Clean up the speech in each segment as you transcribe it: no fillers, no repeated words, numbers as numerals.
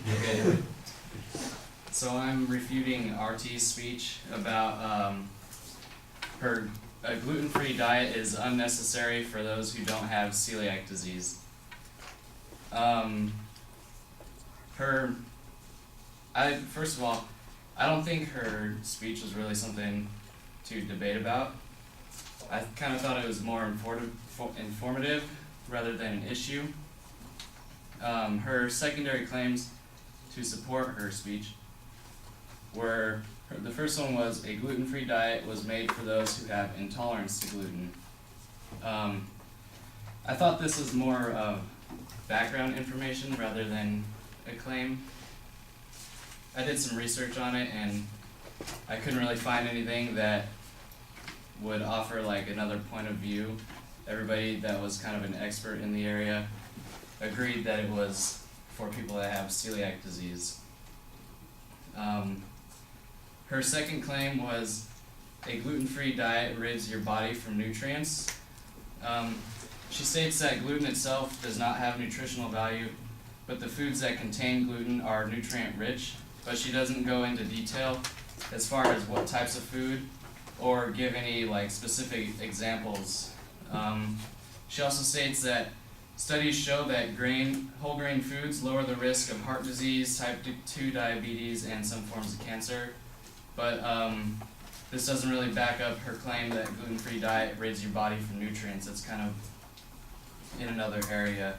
Okay. So I'm refuting RT's speech about a gluten-free diet is unnecessary for those who don't have celiac disease. First of all, I don't think her speech was really something to debate about. I kind of thought it was more informative rather than an issue. Her secondary claims to support her speech were, the first one was a gluten-free diet was made for those who have intolerance to gluten. I thought this was more background information rather than a claim. I did some research on it and I couldn't really find anything that would offer like another point of view. Everybody that was kind of an expert in the area agreed that it was for people that have celiac disease. Her second claim was a gluten-free diet rids your body from nutrients. She states that gluten itself does not have nutritional value, but the foods that contain gluten are nutrient-rich, but she doesn't go into detail as far as what types of food or give any like specific examples. She also states that studies show that whole grain foods lower the risk of heart disease, type 2 diabetes, and some forms of cancer. But this doesn't really back up her claim that gluten-free diet rids your body from nutrients. It's kind of in another area.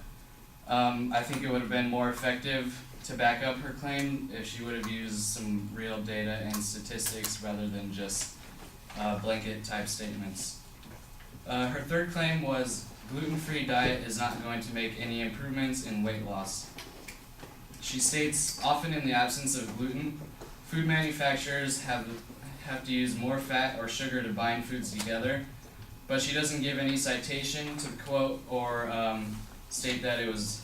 I think it would have been more effective to back up her claim if she would have used some real data and statistics rather than just blanket type statements. Her third claim was gluten-free diet is not going to make any improvements in weight loss. She states, often in the absence of gluten, food manufacturers have to use more fat or sugar to bind foods together, but she doesn't give any citation to quote or state that it was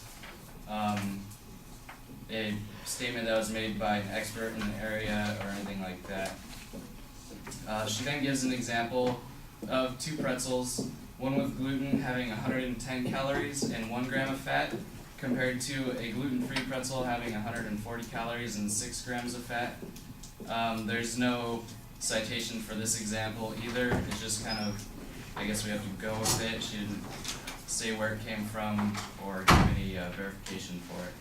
a statement that was made by an expert in the area or anything like that. She then gives an example of 2 pretzels, one with gluten having 110 calories and 1 gram of fat, compared to a gluten-free pretzel having 140 calories and 6 grams of fat. There's no citation for this example either. It's just kind of, I guess we have to go with it. She didn't say where it came from or give any verification for it.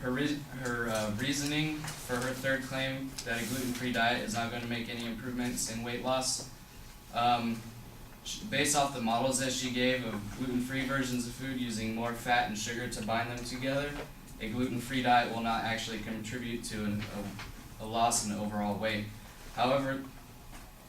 Her reasoning for her third claim that a gluten-free diet is not going to make any improvements in weight loss, based off the models that she gave of gluten-free versions of food using more fat and sugar to bind them together, a gluten-free diet will not actually contribute to a loss in overall weight. However,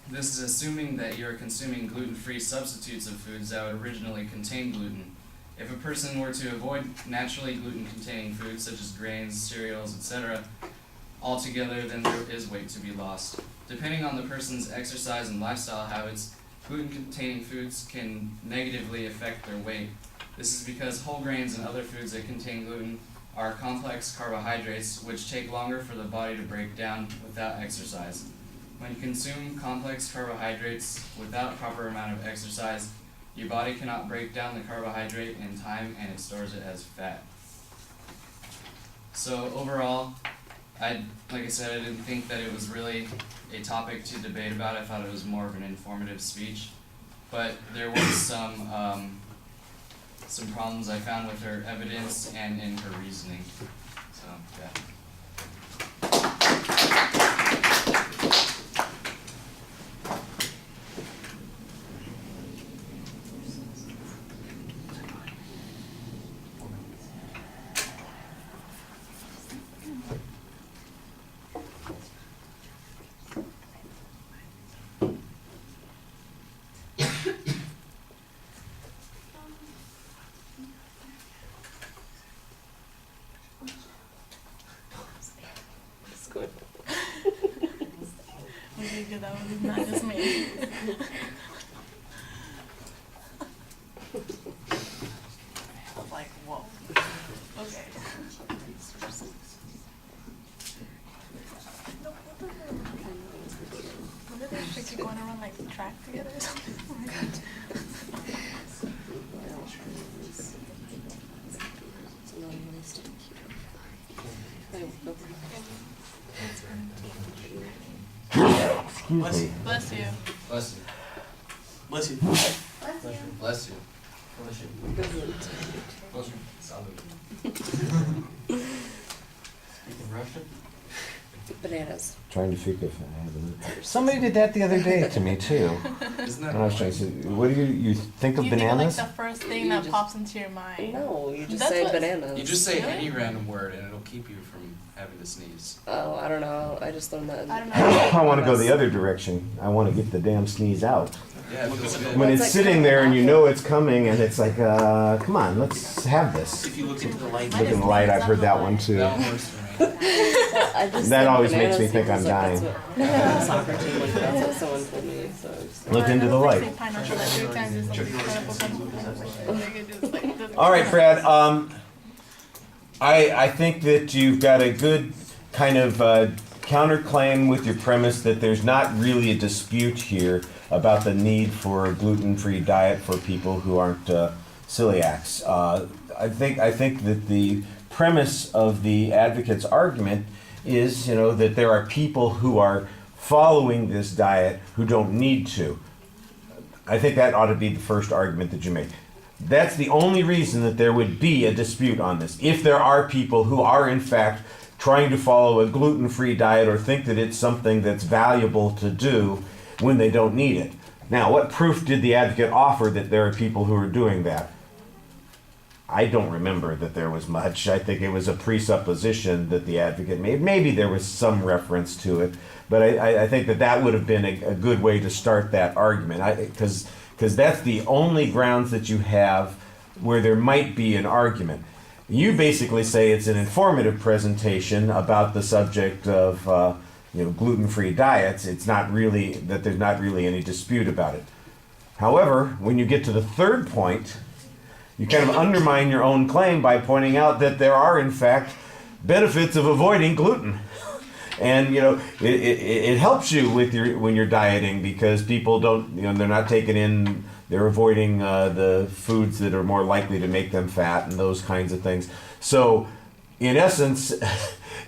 this is assuming that you're consuming gluten-free substitutes of foods that would originally contain gluten. If a person were to avoid naturally gluten-containing foods such as grains, cereals, etc., altogether, then there is weight to be lost. Depending on the person's exercise and lifestyle habits, gluten-containing foods can negatively affect their weight. This is because whole grains and other foods that contain gluten are complex carbohydrates which take longer for the body to break down without exercise. When you consume complex carbohydrates without proper amount of exercise, your body cannot break down the carbohydrate in time and it stores it as fat. So overall, like I said, I didn't think that it was really a topic to debate about. I thought it was more of an informative speech. But there was some problems I found with her evidence and in her reasoning. So, yeah. Good. Really good. That was not just me. I was like, whoa. Okay. What are those chicks going around like track together or something? Oh my God. Excuse me. Bless you. Bless you. Bless you. Bless you. Bless you. Speaking Russian? Bananas. Trying to figure if I have it. Somebody did that the other day to me too. Isn't that And I was trying to say, what do you think of You think of like bananas? the first thing that pops into your mind. No, you just That's say what- bananas. You just say Really? any random word and it'll keep you from having to sneeze. Oh, I don't know. I just learned that. I don't know. I want to go the other direction. I want to get the damn sneeze out. Yeah, it feels good. When Well, it's it's like sitting kinda there and you awful. know it's coming and it's like, come on, let's have this. If you look into the light, Look in the light, I've heard that one too. That one works for me. I just That said always makes bananas me think I'm because, like, dying. That's what, soccer team, like, that's what someone told me. So I just, Look into the Say light. pineapple like 3 times and somebody's pineapple. Like, it just, like, doesn't- All right, Brad. I think that you've got a good kind of counterclaim with your premise that there's not really a dispute here about the need for a gluten-free diet for people who aren't celiacs. I think that the premise of the advocate's argument is, that there are people who are following this diet who don't need to. I think that ought to be the first argument that you make. That's the only reason that there would be a dispute on this. If there are people who are in fact trying to follow a gluten-free diet or think that it's something that's valuable to do when they don't need it. Now, what proof did the advocate offer that there are people who are doing that? I don't remember that there was much. I think it was a presupposition that the advocate made. Maybe there was some reference to it, but I think that would have been a good way to start that argument. Because that's the only grounds that you have where there might be an argument. You basically say it's an informative presentation about the subject of gluten-free diets. It's not really that there's not really any dispute about it. However, when you get to the third point, you kind of undermine your own claim by pointing out that there are, in fact, benefits of avoiding gluten. And it helps you with when you're dieting because people don't, they're not taking in, they're avoiding the foods that are more likely to make them fat and those kinds of things. So, in essence,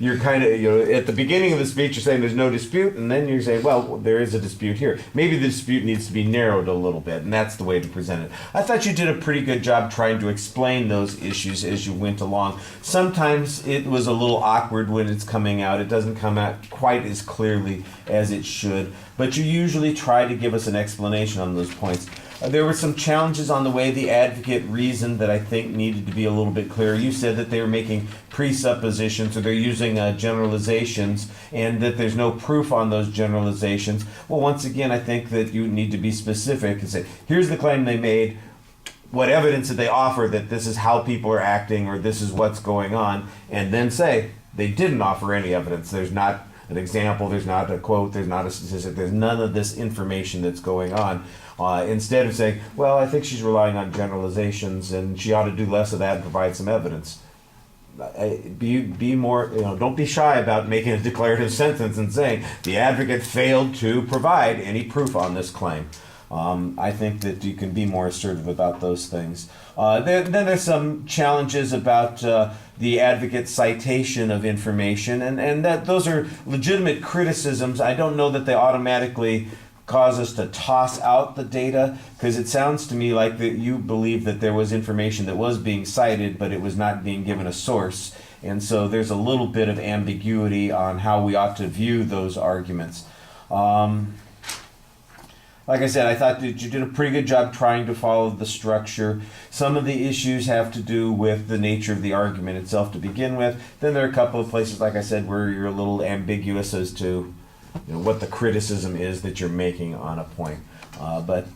you're kind of, at the beginning of the speech, you're saying there's no dispute, and then you're saying, well, there is a dispute here. Maybe the dispute needs to be narrowed a little bit, and that's the way to present it. I thought you did a pretty good job trying to explain those issues as you went along. Sometimes it was a little awkward when it's coming out. It doesn't come out quite as clearly as it should, but you usually try to give us an explanation on those points. There were some challenges on the way the advocate reasoned that I think needed to be a little bit clearer. You said that they were making presuppositions or they're using generalizations and that there's no proof on those generalizations. Well, once again, I think that you need to be specific and say, here's the claim they made. What evidence did they offer that this is how people are acting or this is what's going on? And then say, they didn't offer any evidence. There's not an example, there's not a quote, there's not a statistic, there's none of this information that's going on. Instead of saying, well, I think she's relying on generalizations and she ought to do less of that and provide some evidence. Be more, don't be shy about making a declarative sentence and saying the advocate failed to provide any proof on this claim. I think that you can be more assertive about those things. Then there's some challenges about the advocate's citation of information, and that those are legitimate criticisms. I don't know that they automatically cause us to toss out the data, because it sounds to me like that you believe that there was information that was being cited, but it was not being given a source. And so there's a little bit of ambiguity on how we ought to view those arguments. Like I said, I thought that you did a pretty good job trying to follow the structure. Some of the issues have to do with the nature of the argument itself to begin with. Then there are a couple of places, like I said, where you're a little ambiguous as to what the criticism is that you're making on a point. But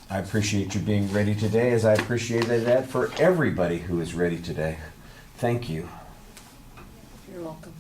I appreciate you being ready today, as I appreciated that for everybody who is ready today. Thank you. You're welcome.